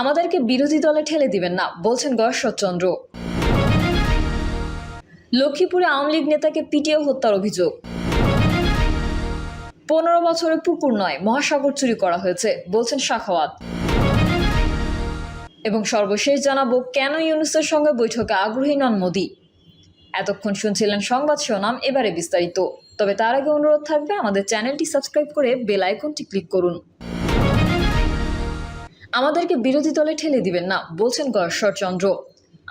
আমাদেরকে বিরোধী দলে ঠেলে দিবেন না, বলছেন গয়েশ্বরচন্দ্র। লক্ষ্মীপুরে আওয়ামী লীগ নেতাকে পিটিয়ে হত্যার অভিযোগ। 15 বছরে পুকুর নয়, মহাসাগর চুরি করা হয়েছে, বলছেন সাখাওয়াত। এবং সর্বশেষ জানাবো কেন ইউনূসের সঙ্গে বৈঠকে আগ্রহী নন মোদি। এতক্ষণ শুনছিলেন সংবাদ শিরোনাম, এবারে বিস্তারিত। তবে তার আগে অনুরোধ থাকবে আমাদের চ্যানেলটি সাবস্ক্রাইব করে বেল আইকনটি ক্লিক করুন। আমাদেরকে বিরোধী দলে ঠেলে দিবেন না, বলছেন গয়েশ্বরচন্দ্র।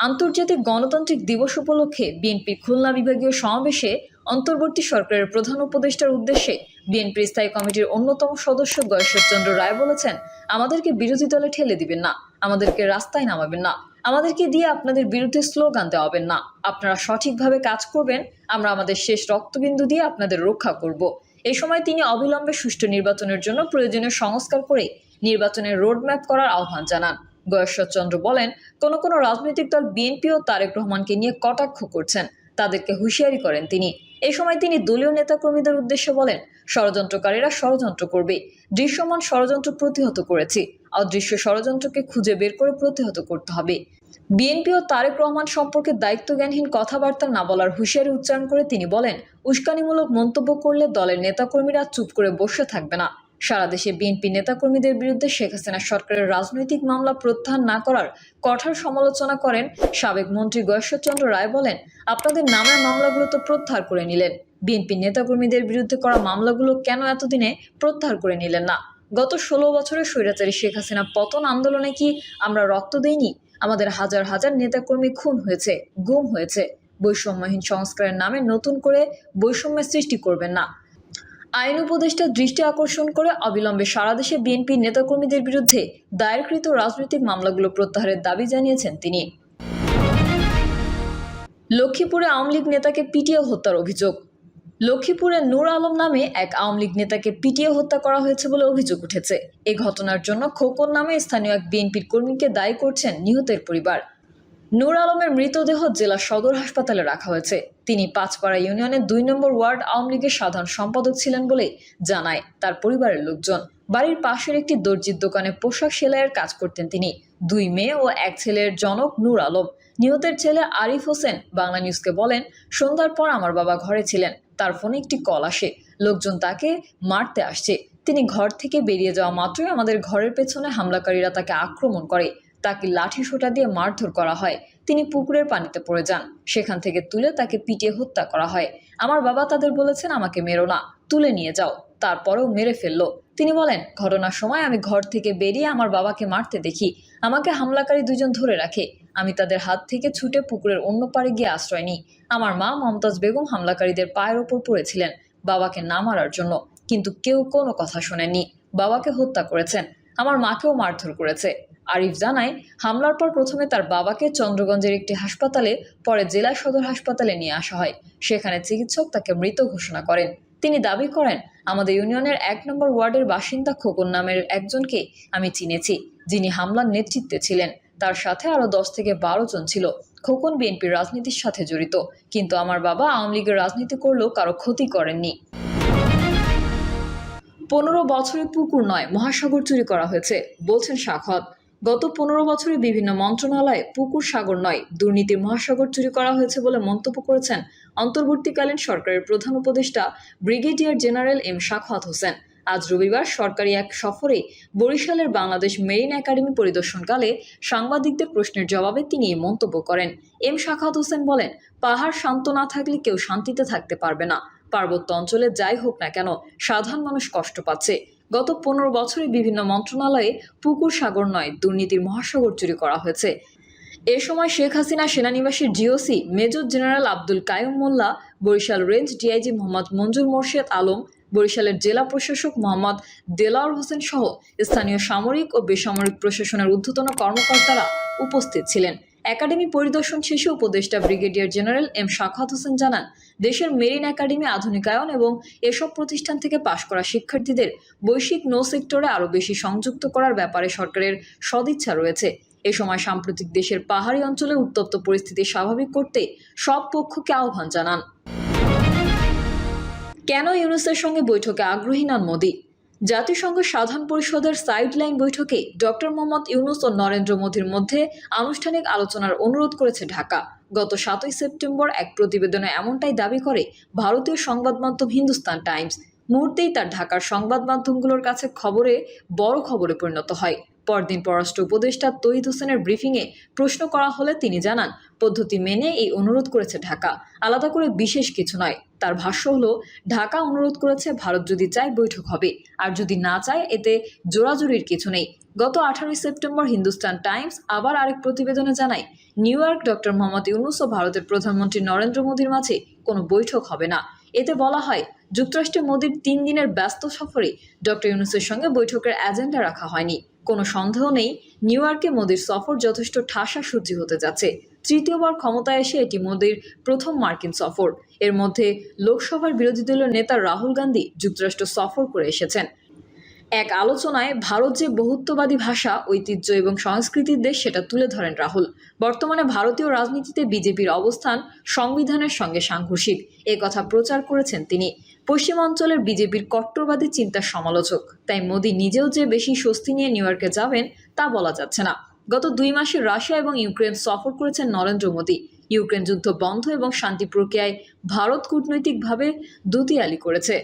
আন্তর্জাতিক গণতান্ত্রিক দিবস উপলক্ষে বিএনপির খুলনা বিভাগীয় সমাবেশে অন্তর্বর্তী সরকারের প্রধান উপদেষ্টার উদ্দেশ্যে বিএনপির স্থায়ী কমিটির অন্যতম সদস্য গয়েশ্বরচন্দ্র রায় বলেছেন, আমাদেরকে বিরোধী দলে ঠেলে দিবেন না, আমাদেরকে রাস্তায় নামাবেন না, আমাদেরকে দিয়ে আপনাদের বিরুদ্ধে স্লোগান দেওয়াবেন না। আপনারা সঠিকভাবে কাজ করবেন, আমরা আমাদের শেষ রক্তবিন্দু দিয়ে আপনাদের রক্ষা করব। এই সময় তিনি অবিলম্বে সুষ্ঠু নির্বাচনের জন্য প্রয়োজনীয় সংস্কার করে নির্বাচনের রোডম্যাপ করার আহ্বান জানান। গয়েশ্বরচন্দ্র বলেন, কোনো রাজনৈতিক দল বিএনপি ও তারেক রহমানকে নিয়ে কটাক্ষ করছেন, তাদেরকে হুঁশিয়ারি করেন তিনি। এই সময় তিনি দলীয় নেতাকর্মীদের উদ্দেশ্যে বলেন, ষড়যন্ত্রকারীরা ষড়যন্ত্র করবে, দৃশ্যমান ষড়যন্ত্র প্রতিহত করেছি, অদৃশ্য ষড়যন্ত্রকে খুঁজে বের করে প্রতিহত করতে হবে। বিএনপি ও তারেক রহমান সম্পর্কে দায়িত্বজ্ঞানহীন কথাবার্তা না বলার হুঁশিয়ারি উচ্চারণ করে তিনি বলেন, উস্কানিমূলক মন্তব্য করলে দলের নেতাকর্মীরা চুপ করে বসে থাকবে না। সারা দেশে বিএনপি নেতাকর্মীদের বিরুদ্ধে শেখ হাসিনা সরকারের রাজনৈতিক মামলা প্রত্যাহার না করার কঠোর সমালোচনা করেন সাবেক মন্ত্রী গয়েশ্বরচন্দ্র রায়। বলেন, আপনাদের নামের মামলাগুলো তো প্রত্যাহার করে নিলেন, বিএনপি নেতাকর্মীদের বিরুদ্ধে করা মামলাগুলো কেন এতদিনে প্রত্যাহার করে নিলেন না? গত 16 বছরে স্বৈরাচারী শেখ হাসিনা পতন আন্দোলনে কি আমরা রক্ত দেইনি? আমাদের হাজার হাজার নেতাকর্মী খুন হয়েছে, গুম হয়েছে। বৈষম্যহীন সংস্কারের নামে নতুন করে বৈষম্যের সৃষ্টি করবেন না। আইন উপদেষ্টার দৃষ্টি আকর্ষণ করে অবিলম্বে সারা দেশে বিএনপি নেতাকর্মীদের বিরুদ্ধে দায়েরকৃত রাজনৈতিক মামলাগুলো প্রত্যাহারের দাবি জানিয়েছেন তিনি। লক্ষ্মীপুরে আওয়ামী লীগ নেতাকে পিটিয়ে হত্যার অভিযোগ। লক্ষ্মীপুরে নূর আলম নামে এক আওয়ামী লীগ নেতাকে পিটিয়ে হত্যা করা হয়েছে বলে অভিযোগ উঠেছে। এ ঘটনার জন্য খোকন নামে স্থানীয় এক বিএনপির কর্মীকে দায়ী করছেন নিহতের পরিবার। নূর আলমের মৃতদেহ জেলা সদর হাসপাতালে রাখা হয়েছে। তিনি পাঁচপাড়া ইউনিয়নের 2 নম্বর ওয়ার্ড আওয়ামী লীগের সাধারণ সম্পাদক ছিলেন বলে জানায় তার পরিবারের লোকজন। বাড়ির পাশের একটি দর্জির দোকানে পোশাক সেলাইয়ের কাজ করতেন তিনি। 2 মেয়ে ও 1 ছেলের জনক নূর আলম। নিহতের ছেলে আরিফ হোসেন বাংলা নিউজকে বলেন, সন্ধ্যার পর আমার বাবা ঘরে ছিলেন, তার ফোনে একটি কল আসে, লোকজন তাকে মারতে আসছে। তিনি ঘর থেকে বেরিয়ে যাওয়া মাত্রই আমাদের ঘরের পেছনে হামলাকারীরা তাকে আক্রমণ করে, তাকে লাঠি সোঁটা দিয়ে মারধর করা হয়। তিনি পুকুরের পানিতে পড়ে যান, সেখান থেকে তুলে তাকে পিটিয়ে হত্যা করা হয়। আমার বাবা তাদের বলেছেন, আমাকে মেরো না, তুলে নিয়ে যাও, তারপরেও মেরে ফেললো। তিনি বলেন, ঘটনার সময় আমি ঘর থেকে বেরিয়ে আমার বাবাকে মারতে দেখি, আমাকে হামলাকারী 2 জন ধরে রাখে। আমি তাদের হাত থেকে ছুটে পুকুরের অন্য পাড়ে গিয়ে আশ্রয় নিই। আমার মা মমতাজ বেগম হামলাকারীদের পায়ের ওপর পড়েছিলেন বাবাকে না মারার জন্য, কিন্তু কেউ কোনো কথা শোনেনি। বাবাকে হত্যা করেছেন, আমার মাকেও মারধর করেছে। আরিফ জানায়, হামলার পর প্রথমে তার বাবাকে চন্দ্রগঞ্জের একটি হাসপাতালে, পরে জেলা সদর হাসপাতালে নিয়ে আসা হয়। সেখানে চিকিৎসক তাকে মৃত ঘোষণা করেন। তিনি দাবি করেন, আমাদের ইউনিয়নের 1 নম্বর ওয়ার্ডের বাসিন্দা খোকন নামের একজনকে আমি চিনেছি, যিনি হামলার নেতৃত্বে ছিলেন। তার সাথে আরও 10 থেকে 12 জন ছিল। খোকন বিএনপির রাজনীতির সাথে জড়িত, কিন্তু আমার বাবা আওয়ামী লীগের রাজনীতি করলেও কারো ক্ষতি করেননি। 15 বছরে পুকুর নয়, মহাসাগর চুরি করা হয়েছে, বলছেন সাখাওয়াত। গত 15 বছরে বিভিন্ন মন্ত্রণালয়ে পুকুর সাগর নয়, দুর্নীতির মহাসাগর চুরি করা হয়েছে বলে মন্তব্য করেছেন অন্তর্বর্তীকালীন সরকারের প্রধান উপদেষ্টা brigadier general M Sakhawat Hossain. আজ রবিবার সরকারি এক সফরে বরিশালের বাংলাদেশ মেরিন একাডেমি পরিদর্শনকালে সাংবাদিকদের প্রশ্নের জবাবে তিনি এই মন্তব্য করেন। এম সাখাওয়াত হোসেন বলেন, পাহাড় শান্ত না থাকলে কেউ শান্তিতে থাকতে পারবে না। পার্বত্য অঞ্চলে যাই হোক না কেন, সাধারণ মানুষ কষ্ট পাচ্ছে। গত 15 বছরে বিভিন্ন মন্ত্রণালয়ে পুকুর সাগর নয়, দুর্নীতির মহাসাগর চুরি করা হয়েছে। এ সময় শেখ হাসিনা সেনানিবাসের GOC major general Abdul Kaiyum Mollah, Barishal range DIG Mohammad Manjur Morshed Alam, বরিশালের জেলা প্রশাসক মোহাম্মদ দেলাওয়ার হোসেন সহ স্থানীয় সামরিক ও বেসামরিক প্রশাসনের ঊর্ধ্বতন কর্মকর্তারা উপস্থিত ছিলেন। একাডেমি পরিদর্শন শেষে উপদেষ্টা brigadier general M Sakhawat Hossain জানান, দেশের মেরিন একাডেমি আধুনিকায়ন এবং এসব প্রতিষ্ঠান থেকে পাশ করা শিক্ষার্থীদের বৈশ্বিক নৌ সেক্টরে আরও বেশি সংযুক্ত করার ব্যাপারে সরকারের সদিচ্ছা রয়েছে। এ সময় সাম্প্রতিক দেশের পাহাড়ি অঞ্চলে উত্তপ্ত পরিস্থিতি স্বাভাবিক করতে সব পক্ষকে আহ্বান জানান। কেন ইউনূসের সঙ্গে বৈঠকে আগ্রহী নন মোদি? জাতিসংঘ সাধারণ পরিষদের সাইডলাইন বৈঠকে ডক্টর মোহাম্মদ ইউনূস ও নরেন্দ্র মোদীর মধ্যে আনুষ্ঠানিক আলোচনার অনুরোধ করেছে ঢাকা। গত 7 সেপ্টেম্বর এক প্রতিবেদনে এমনটাই দাবি করে ভারতীয় সংবাদ মাধ্যম হিন্দুস্তান টাইমস। মুহূর্তেই তার ঢাকার সংবাদ মাধ্যমগুলোর কাছে বড় খবরে পরিণত হয়। পরদিন পররাষ্ট্র উপদেষ্টা তৌহিদ হোসেনের ব্রিফিংয়ে প্রশ্ন করা হলে তিনি জানান, পদ্ধতি মেনে এই অনুরোধ করেছে ঢাকা, আলাদা করে বিশেষ কিছু নয়। তার ভাষ্য হলো, ঢাকা অনুরোধ করেছে, ভারত যদি চায় বৈঠক হবে, আর যদি না চায় এতে জোরাজুরির কিছু নেই। গত 18 সেপ্টেম্বর হিন্দুস্তান টাইমস আবার আরেক প্রতিবেদনে জানায়, New York doctor Mohammad Yunus ও ভারতের প্রধানমন্ত্রী নরেন্দ্র মোদীর মাঝে কোনো বৈঠক হবে না। এতে বলা হয়, যুক্তরাষ্ট্রে মোদীর 3 দিনের ব্যস্ত সফরে ডক্টর ইউনূসের সঙ্গে বৈঠকের এজেন্ডা রাখা হয়নি। কোনো সন্দেহ নেই, নিউ ইয়র্কে মোদীর সফর যথেষ্ট ঠাসাসূচি হতে যাচ্ছে। তৃতীয়বার ক্ষমতায় এসে এটি মোদীর প্রথম মার্কিন সফর। এর মধ্যে লোকসভার বিরোধী দলীয় নেতা রাহুল গান্ধী যুক্তরাষ্ট্র সফর করে এসেছেন। এক আলোচনায় ভারত যে বহুত্ববাদী ভাষা, ঐতিহ্য এবং সংস্কৃতির দেশ সেটা তুলে ধরেন রাহুল। বর্তমানে ভারতীয় রাজনীতিতে বিজেপির অবস্থান সংবিধানের সঙ্গে সাংঘর্ষিক, এ কথা প্রচার করেছেন তিনি। পশ্চিমাঞ্চলের বিজেপির কট্টরবাদী চিন্তার সমালোচক, তাই মোদী নিজেও যে বেশি স্বস্তি নিয়ে নিউ ইয়র্কে যাবেন তা বলা যাচ্ছে না। গত 2 মাসে রাশিয়া এবং ইউক্রেন সফর করেছেন নরেন্দ্র মোদী। ইউক্রেন যুদ্ধ বন্ধ এবং শান্তি প্রক্রিয়ায় ভারত কূটনৈতিকভাবে দুতিয়ালি করেছে।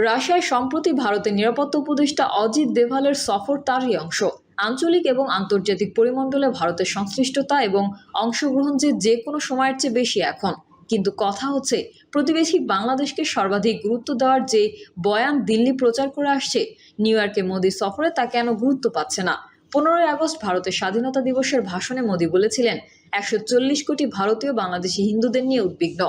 রাশিয়ায় সম্প্রতি ভারতের নিরাপত্তা উপদেষ্টা অজিত দেভালের সফর তারই অংশ। আঞ্চলিক এবং আন্তর্জাতিক পরিমণ্ডলে ভারতের সংশ্লিষ্টতা এবং অংশগ্রহণ যে কোনো সময়ের চেয়ে বেশি এখন। কিন্তু কথা হচ্ছে, প্রতিবেশী বাংলাদেশকে সর্বাধিক গুরুত্ব দেওয়ার যে বয়ান দিল্লি প্রচার করে আসছে, নিউ ইয়র্কে মোদী সফরে তা কেন গুরুত্ব পাচ্ছে না। 15 আগস্ট ভারতের স্বাধীনতা দিবসের ভাষণে মোদী বলেছিলেন, 140 কোটি ভারতীয় বাংলাদেশি হিন্দুদের নিয়ে উদ্বিগ্ন।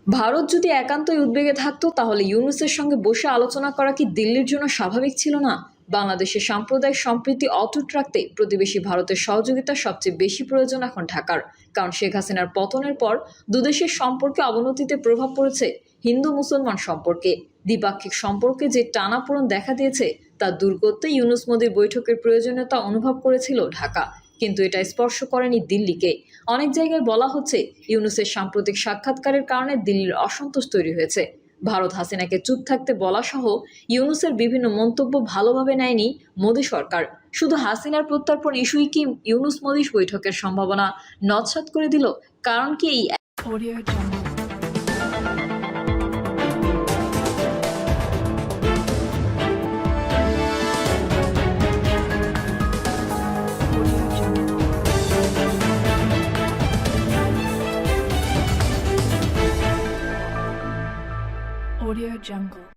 ভারত যদি একান্তই উদ্বেগে থাকতো, তাহলে ইউনূসের সঙ্গে বসে আলোচনা করা কি দিল্লির জন্য স্বাভাবিক ছিল না? বাংলাদেশের সাম্প্রদায়িক সম্প্রীতি অটুট রাখতে প্রতিবেশী ভারতের সহযোগিতা সবচেয়ে বেশি প্রয়োজন এখন ঢাকার। কারণ শেখ হাসিনার পতনের পর দুদেশের সম্পর্কে অবনতিতে প্রভাব পড়েছে হিন্দু মুসলমান সম্পর্কে। দ্বিপাক্ষিক সম্পর্কে যে টানাপোড়েন দেখা দিয়েছে তা দূর করতে ইউনূস মোদীর বৈঠকের প্রয়োজনীয়তা অনুভব করেছিল ঢাকা, কিন্তু এটা স্পর্শ করেনি দিল্লিকে। অনেক জায়গায় বলা হচ্ছে, ইউনূসের সাম্প্রতিক সাক্ষাৎকারের কারণে দিল্লির অসন্তোষ তৈরি হয়েছে। ভারত হাসিনাকে চুপ থাকতে বলা সহ ইউনূসের বিভিন্ন মন্তব্য ভালোভাবে নেয়নি মোদী সরকার। শুধু হাসিনার প্রত্যর্পণ ইস্যুই কি ইউনূস মোদী বৈঠকের সম্ভাবনা নস্যাৎ করে দিল? কারণ কি এই Audio Jungle.